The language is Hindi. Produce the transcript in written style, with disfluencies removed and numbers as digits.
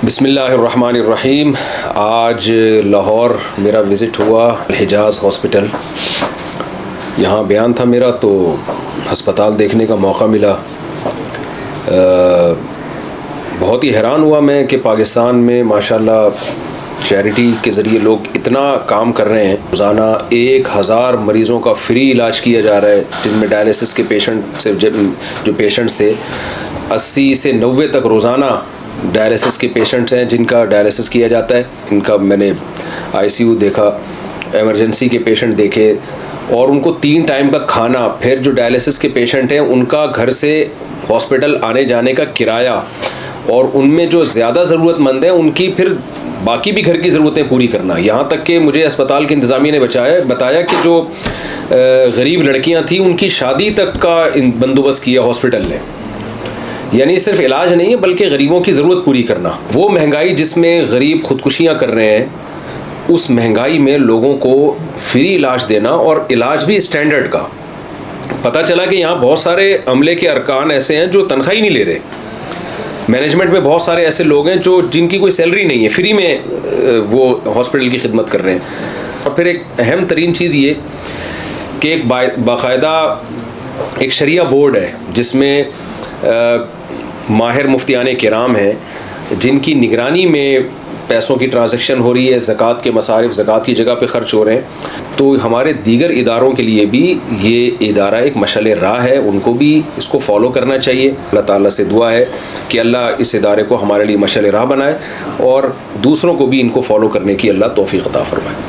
बिस्मिल्लाहिर्रहमानिर्रहीम। आज लाहौर मेरा विज़िट हुआ हिजाज़ हॉस्पिटल। यहाँ बयान था मेरा, तो हस्पताल देखने का मौका मिला। बहुत ही हैरान हुआ मैं कि पाकिस्तान में माशाल्लाह चैरिटी के ज़रिए लोग इतना काम कर रहे हैं। रोज़ाना 1000 मरीज़ों का फ्री इलाज किया जा रहा है, जिनमें डायलिसिस के पेशेंट से जो पेशेंट्स थे 80 से 90 तक रोज़ाना डायलिसिस के पेशेंट्स हैं जिनका डायलिसिस किया जाता है। इनका मैंने आईसीयू देखा, इमरजेंसी के पेशेंट देखे, और उनको 3 टाइम का खाना। फिर जो डायलिसिस के पेशेंट हैं उनका घर से हॉस्पिटल आने जाने का किराया, और उनमें जो ज़्यादा ज़रूरतमंद हैं उनकी फिर बाकी भी घर की ज़रूरतें पूरी करना। यहाँ तक कि मुझे अस्पताल की इंतज़ामिया ने बताया कि जो गरीब लड़कियाँ थीं उनकी शादी तक का बंदोबस्त किया हॉस्पिटल ने। यानी सिर्फ इलाज नहीं है बल्कि गरीबों की ज़रूरत पूरी करना। वो महंगाई जिसमें गरीब ख़ुदकुशियाँ कर रहे हैं, उस महंगाई में लोगों को फ्री इलाज देना, और इलाज भी स्टैंडर्ड का। पता चला कि यहाँ बहुत सारे अमले के अरकान ऐसे हैं जो तनख्वाह ही नहीं ले रहे। मैनेजमेंट में बहुत सारे ऐसे लोग हैं जिनकी कोई सैलरी नहीं है, फ्री में वो हॉस्पिटल की खिदमत कर रहे हैं। और फिर एक अहम तरीन चीज़ ये कि एक बाकायदा एक शरिया बोर्ड है जिसमें माहिर मुफ्तियाने किराम हैं, जिनकी निगरानी में पैसों की ट्रांजैक्शन हो रही है, ज़कात के मसारिफ ज़कात की जगह पे ख़र्च हो रहे हैं। तो हमारे दीगर इदारों के लिए भी ये इदारा एक मशाल राह है, उनको भी इसको फॉलो करना चाहिए। अल्लाह ताला से दुआ है कि अल्लाह इस इदारे को हमारे लिए मशाल राह बनाए और दूसरों को भी इनको फॉलो करने की अल्लाह तौफीक अता फरमाए।